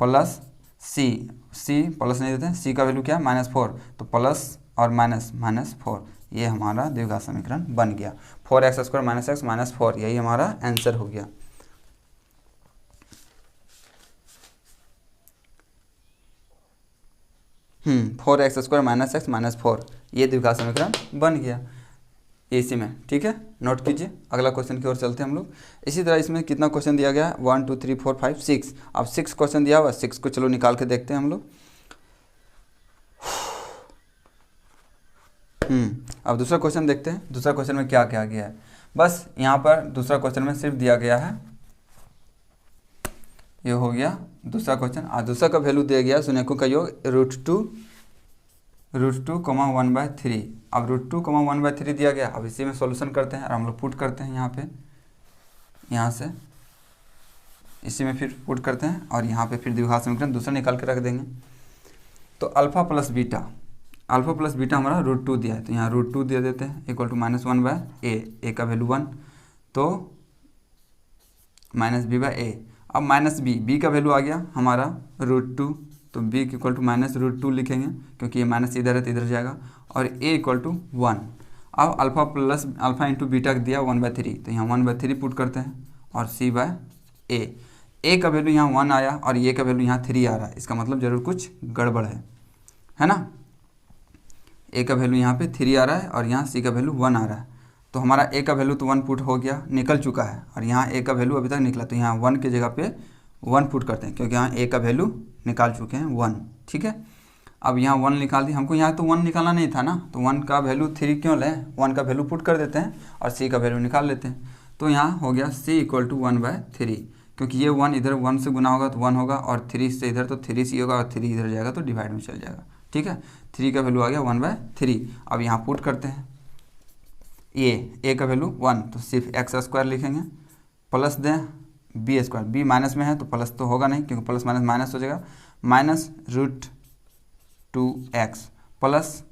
प्लस c प्लस नहीं देते हैं, c का वैल्यू क्या -4, तो प्लस और -4, ये हमारा द्विघात समीकरण बन गया। 4x² - x -4, यही हमारा आंसर हो गया। -4x² - x -4, ये द्विघात समीकरण बन गया इसी में। ठीक है, नोट कीजिए, अगला क्वेश्चन की ओर चलते हैं हम लोग। इसी तरह इसमें कितना क्वेश्चन दिया गया है, 1 2 3 4 5 6, अब 6 क्वेश्चन दिया हुआ, 6 को चलो निकाल के देखते हैं हम लोग। अब दूसरा क्वेश्चन देखते हैं, दूसरा क्वेश्चन में क्या क्या गया है। बस यहाँ पर दूसरा क्वेश्चन में सिर्फ दिया गया है, ये हो गया दूसरा क्वेश्चन, और दूसरा का वैल्यू दिया गया शून्यकों का योग √2, 1/3। अब √2, 1/3 दिया गया, अब इसी में सॉल्यूशन करते हैं और हम लोग पुट करते हैं यहाँ पे, यहाँ से इसी में फिर पुट करते हैं, और यहाँ पे फिर द्विघात समीकरण दूसरा निकाल के रख देंगे। तो अल्फ़ा प्लस बीटा हमारा √2 दिया है, तो यहाँ √2 दे देते हैं इक्वल टू -1/a, का वैल्यू 1, तो -b/a। अब -b का वैल्यू आ गया हमारा √2, तो b इक्वल टू -√2 लिखेंगे, क्योंकि ये माइनस इधर है तो इधर जाएगा, और a इक्वल टू 1। अब अल्फ़ा इंटू बीटा दिया 1/3, तो यहाँ 1/3 पुट करते हैं, और c/a। a का वैल्यू यहाँ 1 आया और a का वैल्यू यहाँ 3 आ रहा है, इसका मतलब जरूर कुछ गड़बड़ है ना। a का वैल्यू यहाँ पे 3 आ रहा है और यहाँ c का वैल्यू 1 आ रहा है, तो हमारा a का वैल्यू तो 1 पुट हो गया, निकल चुका है, और यहाँ a का वैल्यू अभी तक निकला, तो यहाँ 1 की जगह पे 1 पुट करते हैं, क्योंकि यहाँ a का वैल्यू निकाल चुके हैं 1। ठीक है, अब यहाँ 1 निकाल दी, हमको यहाँ तो 1 निकालना नहीं था ना, तो 1 का वैल्यू 3 क्यों लें, 1 का वैल्यू पुट कर देते हैं और c का वैल्यू निकाल लेते हैं। तो यहाँ हो गया c इक्वल टू 1/3, क्योंकि ये 1 इधर 1 से गुना होगा तो 1 होगा, और 3 से इधर तो 3c होगा, और 3 इधर जाएगा तो डिवाइड में चल जाएगा। ठीक है, 3 का वैल्यू आ गया 1/3। अब यहाँ पुट करते हैं, a का वैल्यू 1, तो सिर्फ x² लिखेंगे, प्लस दें b², b माइनस में है तो प्लस तो होगा नहीं, क्योंकि प्लस माइनस माइनस हो जाएगा, -√2x प्लस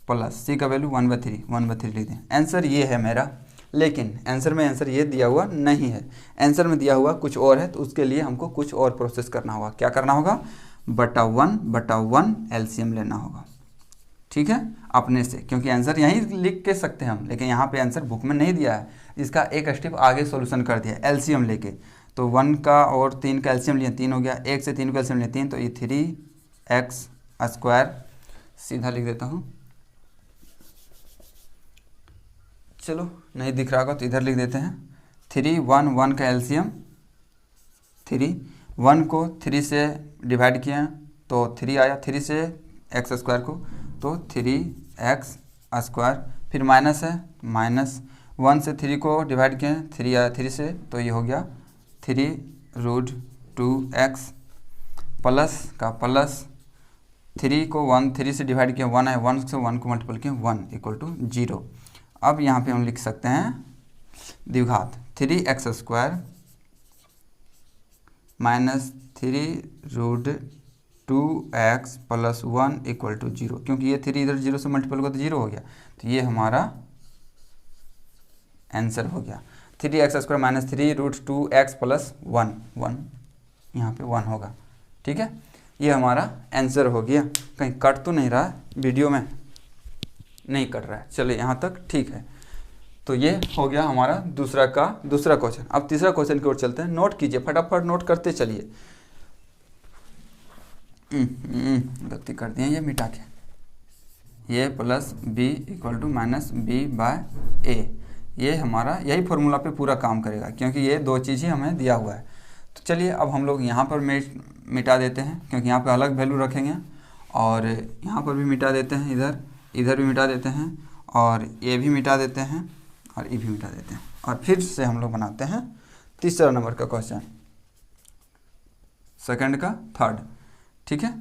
प्लस सी का वैल्यू 1/3, 1/3 लिख दें। आंसर ये है मेरा, लेकिन आंसर में आंसर ये दिया हुआ नहीं है, आंसर में दिया हुआ कुछ और है, तो उसके लिए हमको कुछ और प्रोसेस करना होगा। क्या करना होगा? बटा 1 एलसीएम लेना होगा, ठीक है, अपने से, क्योंकि आंसर यहीं लिख के सकते हैं हम, लेकिन यहाँ पे आंसर बुक में नहीं दिया है, इसका एक स्टेप आगे सॉल्यूशन कर दिया एलसीएम लेके। तो 1 का और 3 का एलसीएम लिया 3 हो गया, 1 से 3 का एलसीएम लिया 3, तो ये 3x², सीधा लिख देता हूँ। चलो नहीं दिख रहा होगा तो इधर लिख देते हैं 3 1 1 का एलसीएम 3, 1 को 3 से डिवाइड किया तो 3 आया, 3 से x² को तो 3x², फिर माइनस है, -1 से 3 को डिवाइड किए 3 आया 3 से, तो ये हो गया 3√2x, प्लस का प्लस 3 को 3 से डिवाइड किया 1 है, 1 से 1 को मल्टीपल किया 1 = 0। अब यहाँ पे हम लिख सकते हैं द्विघात 3x² - 3√2x + 1 = 0, क्योंकि ये 3 इधर 0 से मल्टीपल हुआ तो 0 हो गया, तो ये हमारा आंसर हो गया 3x² - 3√2x + 1 यहाँ पे 1 होगा, ठीक है, ये हमारा आंसर हो गया। कहीं कट तो नहीं रहा वीडियो में? नहीं कट रहा है, चलिए यहाँ तक ठीक है। तो ये हो गया हमारा दूसरा क्वेश्चन। अब तीसरा क्वेश्चन की ओर चलते हैं, नोट कीजिए, फटाफट नोट करते चलिए। गलती कर दिए ये मिटा के, ये प्लस b = -b/a, ये हमारा यही फॉर्मूला पे पूरा काम करेगा, क्योंकि ये दो चीज़ ही हमें दिया हुआ है। तो चलिए अब हम लोग यहाँ पर मिटा देते हैं, क्योंकि यहाँ पे अलग वैल्यू रखेंगे, और यहाँ पर भी मिटा देते हैं, इधर भी मिटा देते हैं, और ये भी मिटा देते हैं, और ये भी मिटा देते हैं, और फिर से हम लोग बनाते हैं तीसरा नंबर का क्वेश्चन, सेकंड का थर्ड, ठीक है।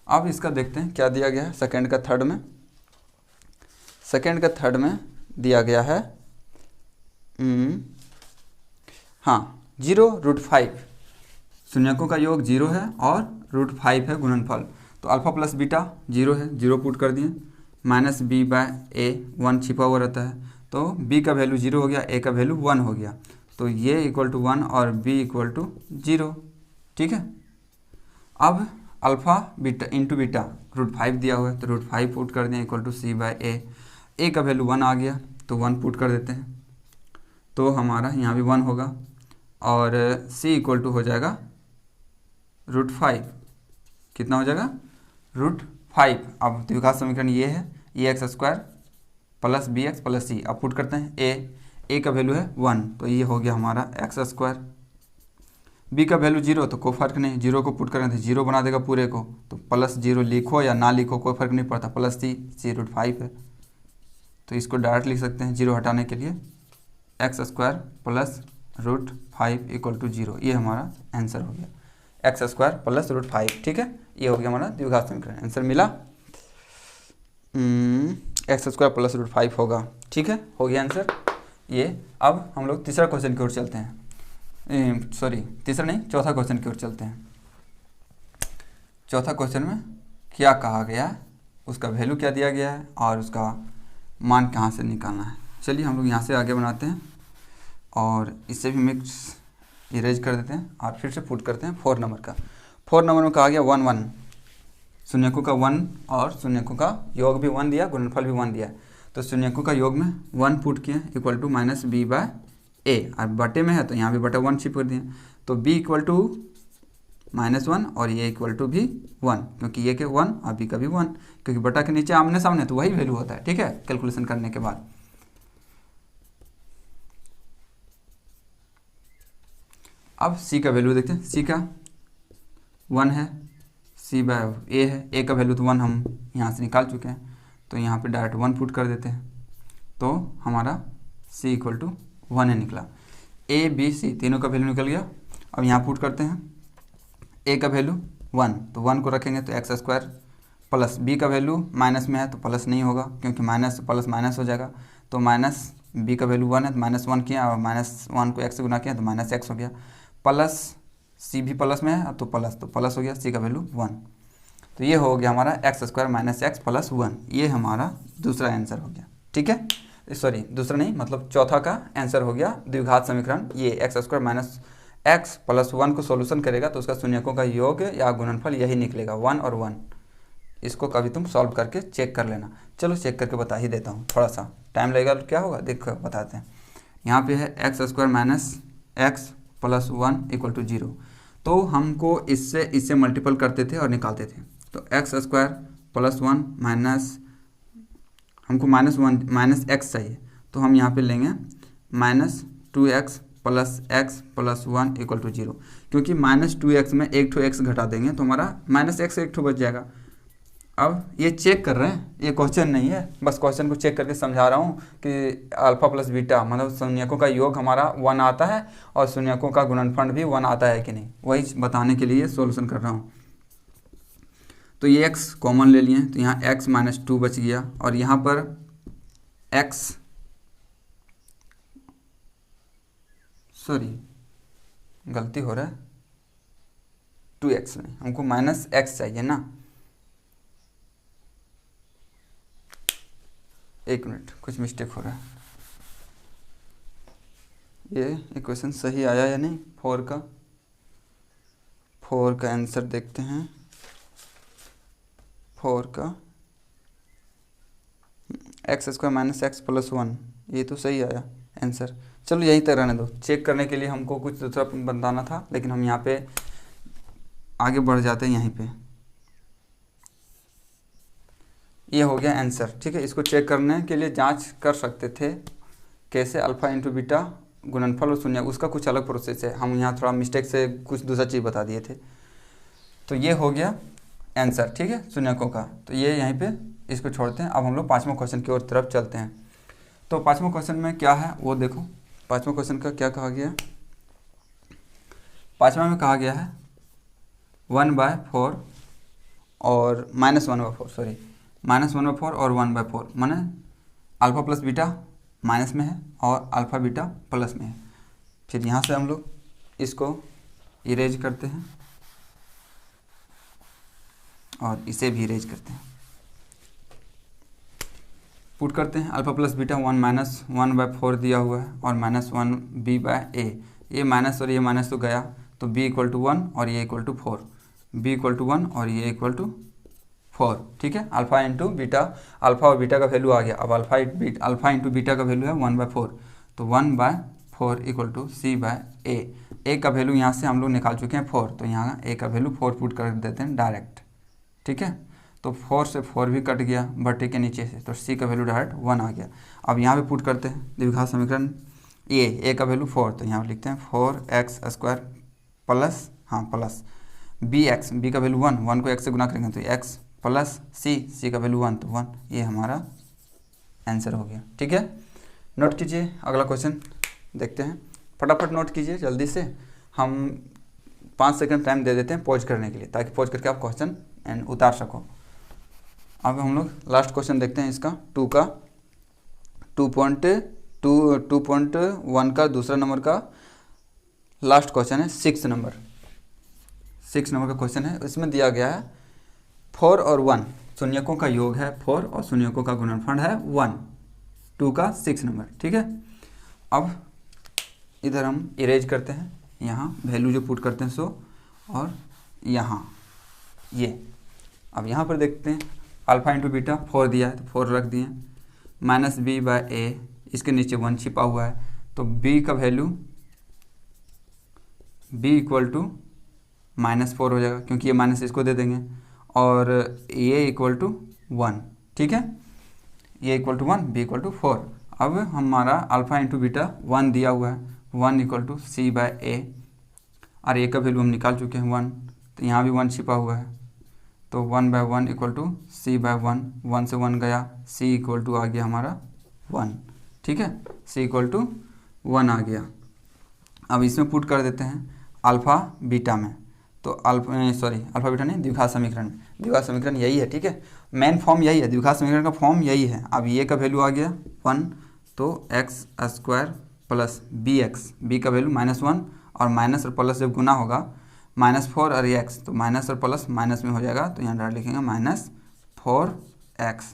अब इसका देखते हैं क्या दिया गया है सेकंड का थर्ड में। सेकंड का थर्ड में दिया गया है हाँ 0√5, शून्यकों का योग 0 है और √5 है गुणनफल, तो अल्फा प्लस बीटा 0 है, 0 पुट कर दिए, -b/a 1 छिपा हुआ रहता है, तो b का वैल्यू 0 हो गया, a का वैल्यू 1 हो गया, तो ये = 1 और b = 0, ठीक है। अब अल्फा बीटा इंटू बीटा √5 दिया हुआ है, तो √5 पुट कर दें = c/a, a का वैल्यू 1 आ गया तो 1 पुट कर देते हैं, तो हमारा यहाँ भी 1 होगा, और c = हो जाएगा √5, कितना हो जाएगा √5। अब द्विघात समीकरण ये है, ax² + bx + c, अब पुट करते हैं a का वैल्यू है 1, तो ये हो गया हमारा x², b का वैल्यू 0, तो कोई फर्क नहीं, 0 को पुट करें तो 0 बना देगा पूरे को, तो +0 लिखो या ना लिखो कोई फर्क नहीं पड़ता, + c √5 है, तो इसको डायरेक्ट लिख सकते हैं 0 हटाने के लिए, x² + √5 = 0, ये हमारा आंसर हो गया, x² + √5, ठीक है, ये हो गया हमारा द्विघात समीकरण, आंसर मिला x² + √5 होगा, ठीक है, हो गया आंसर ये। अब हम लोग तीसरा क्वेश्चन की ओर चलते हैं, तीसरा नहीं, चौथा क्वेश्चन की ओर चलते हैं। चौथा क्वेश्चन में क्या कहा गया है, उसका वैल्यू क्या दिया गया है, और उसका मान कहाँ से निकालना है। चलिए हम लोग यहाँ से आगे बनाते हैं, और इससे भी मिक्स इरेज कर देते हैं, और फिर से पुट करते हैं 4 नंबर का। 4 नंबर में कहा गया 1 1, शून्यकों का 1 और शून्यकों का योग भी 1 दिया, गुणनफल भी 1 दिया, तो शून्यकों का योग में 1 पुट किए = -b/a, और बटे में है तो यहाँ भी बटा 1 छिप कर दिए, तो b = -1 और ये = भी 1, क्योंकि ये के 1 और b का भी 1, क्योंकि बटा के नीचे आमने सामने तो वही वैल्यू होता है, ठीक है, कैलकुलेशन करने के बाद। अब c का वैल्यू देखते हैं, c का 1 है, c/a है, a का वैल्यू तो 1 हम यहाँ से निकाल चुके हैं, तो यहाँ पे डायरेक्ट 1 पुट कर देते हैं, तो हमारा c = 1 है निकला, a b c तीनों का वैल्यू निकल गया। अब यहाँ पुट करते हैं, a का वैल्यू 1, तो 1 को रखेंगे तो x² प्लस b का वैल्यू माइनस में है तो प्लस नहीं होगा, क्योंकि माइनस प्लस माइनस हो जाएगा, तो -b का वैल्यू 1 है तो -1 किया, और -1 को x से गुना किया तो -x हो गया, प्लस c भी प्लस में है तो प्लस हो गया, c का वैल्यू 1, तो ये हो गया हमारा x square minus x plus 1, ये हमारा दूसरा आंसर हो गया। ठीक है, सॉरी दूसरा नहीं, मतलब चौथा का आंसर हो गया द्विघात समीकरण। ये x square minus x plus 1 को सॉल्यूशन करेगा तो उसका शून्यकों का योग या गुणनफल यही निकलेगा, 1 और 1। इसको कभी तुम सॉल्व करके चेक कर लेना। चलो चेक करके बता ही देता हूँ, थोड़ा सा टाइम लगेगा तो क्या होगा देखो बताते हैं। यहाँ पे है x square minus x plus 1 equal to 0। तो हमको इससे मल्टीपल करते थे और निकालते थे। तो एक्स स्क्वायर प्लस 1 माइनस, हमको माइनस एक्स चाहिए, तो हम यहाँ पे लेंगे minus 2x plus 1 equal to 0। क्योंकि माइनस 2x में एक ठो एक्स घटा देंगे तो हमारा माइनस एक्स एक ठो बच जाएगा। अब ये चेक कर रहे हैं, ये क्वेश्चन नहीं है, बस क्वेश्चन को चेक करके समझा रहा हूँ कि अल्फा प्लस बीटा मतलब शून्यकों का योग हमारा 1 आता है और शून्यकों का गुणनफल भी 1 आता है कि नहीं, वही बताने के लिए सॉल्यूशन कर रहा हूँ। तो ये x कॉमन ले लिए, तो यहाँ x माइनस 2 बच गया और यहाँ पर x, सॉरी गलती हो रहा है, 2x नहीं, हमको माइनस x चाहिए ना। एक मिनट, कुछ मिस्टेक हो रहा है। ये इक्वेशन सही आया या नहीं, 4 का आंसर देखते हैं। 4 का x square minus x plus 1, ये तो सही आया आंसर। चलो यहीं तक रहने दो, चेक करने के लिए हमको कुछ दूसरा बताना था, लेकिन हम यहाँ पे आगे बढ़ जाते हैं। यहीं पे ये हो गया आंसर। ठीक है, इसको चेक करने के लिए जांच कर सकते थे कैसे, अल्फा इंटू बीटा गुणनफल और शून्य, उसका कुछ अलग प्रोसेस है, हम यहाँ थोड़ा मिस्टेक से कुछ दूसरा चीज़ बता दिए थे। तो ये हो गया आंसर। ठीक है, शून्यकों का, तो ये यहीं पे इसको छोड़ते हैं। अब हम लोग 5वें क्वेश्चन की ओर तरफ चलते हैं। तो 5वें क्वेश्चन में क्या है वो देखो। 5वें क्वेश्चन का क्या कहा गया, 5वें में कहा गया है 1/4 और -1/4, सॉरी -1/4 और 1/4, माने अल्फ़ा प्लस बीटा माइनस में है और अल्फ़ा बीटा प्लस में है। फिर यहाँ से हम लोग इसको इरेज करते हैं और इसे भी इरेज करते हैं, पुट करते हैं। अल्फ़ा प्लस बीटा 1 माइनस 1/4 दिया हुआ है और -1 b/a, ये माइनस और ये माइनस तो गया, तो b इक्वल टू 1 और ये equal to 4, b equal to 1 और ये इक्वल टू 4। ठीक है, अल्फ़ा इंटू बीटा, अल्फ़ा और बीटा का वैल्यू आ गया। अब अल्फ़ा इंटू बीटा का वैल्यू है 1/4, तो 1/4 इक्वल टू c/a। a का वैल्यू यहाँ से हम लोग निकाल चुके हैं 4, तो यहाँ a का वैल्यू 4 पुट कर देते हैं डायरेक्ट। ठीक है, तो 4 से 4 भी कट गया बटे के नीचे से, तो c का वैल्यू डायरेक्ट 1 आ गया। अब यहाँ पे पुट करते हैं द्विघात समीकरण, a का वैल्यू 4, तो यहाँ पे लिखते हैं 4x स्क्वायर प्लस b का वैल्यू 1 को x से गुना करेंगे तो x प्लस c का वैल्यू 1, तो 1, ये हमारा आंसर हो गया। ठीक है, नोट कीजिए, अगला क्वेश्चन देखते हैं। फटाफट नोट कीजिए जल्दी से, हम 5 सेकंड टाइम दे देते हैं पॉज करने के लिए, ताकि पॉज करके आप क्वेश्चन उतार सको। अब हम लोग लास्ट क्वेश्चन देखते हैं इसका, 2.1 का दूसरा नंबर का लास्ट क्वेश्चन है, 6 नंबर का क्वेश्चन है। इसमें दिया गया है 4 और 1 शून्यकों का योग है 4 और शून्यकों का गुणनफल है 1, 2 का 6 नंबर। ठीक है, अब इधर हम इरेज करते हैं, यहाँ वैल्यू जो पुट करते हैं सो, और यहाँ ये। अब यहाँ पर देखते हैं अल्फ़ा इंटू बीटा 4 दिया है तो 4 रख दिए, माइनस b/a, इसके नीचे 1 छिपा हुआ है, तो b का वैल्यू b इक्वल टू -4 हो जाएगा, क्योंकि ये माइनस इसको दे देंगे, और ये इक्वल टू 1। ठीक है, ये equal to 1, b equal to 4। अब हमारा अल्फ़ा इंटू बीटा 1 दिया हुआ है, 1 इक्वल टू c/a, और a का वैल्यू हम निकाल चुके हैं 1, तो यहाँ भी 1 छिपा हुआ है, तो 1/1 इक्वल टू c/1, 1 से 1 गया, c इक्वल टू आ गया हमारा 1। ठीक है, c इक्वल टू 1 आ गया। अब इसमें पुट कर देते हैं अल्फ़ा बीटा में, तो अल्फ़ा बीटा नहीं, द्विघात समीकरण यही है। ठीक है, मेन फॉर्म यही है, द्विघात समीकरण का फॉर्म यही है। अब ये का वैल्यू आ गया 1, तो x square plus bx, b का वैल्यू -1 और माइनस और प्लस जब गुना होगा, -4 और ये x, तो माइनस और प्लस माइनस में हो जाएगा, तो यहाँ डायरेक्ट लिखेंगे -4x।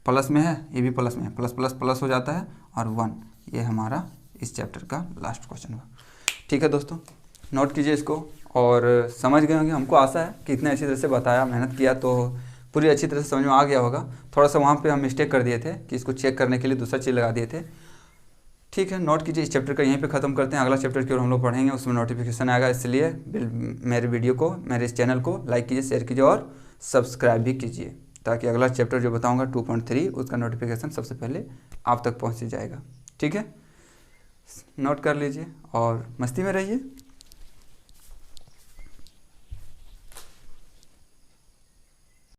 प्लस में है, ये भी प्लस में है, प्लस प्लस प्लस हो जाता है और 1। ये हमारा इस चैप्टर का लास्ट क्वेश्चन हुआ। ठीक है दोस्तों, नोट कीजिए इसको और समझ गए होंगे। हमको आशा है कि इतने अच्छी तरह से बताया, मेहनत किया तो पूरी अच्छी तरह से समझ में आ गया होगा। थोड़ा सा वहाँ पे हम मिस्टेक कर दिए थे कि इसको चेक करने के लिए दूसरा चीज़ लगा दिए थे। ठीक है, नोट कीजिए। इस चैप्टर का यहीं पे ख़त्म करते हैं। अगला चैप्टर की ओर हम लोग पढ़ेंगे, उसमें नोटिफिकेशन आएगा, इसलिए मेरे वीडियो को, मेरे इस चैनल को लाइक कीजिए, शेयर कीजिए और सब्सक्राइब भी कीजिए, ताकि अगला चैप्टर जो बताऊंगा 2.3 उसका नोटिफिकेशन सबसे पहले आप तक पहुंच जाएगा। ठीक है, नोट कर लीजिए और मस्ती में रहिए।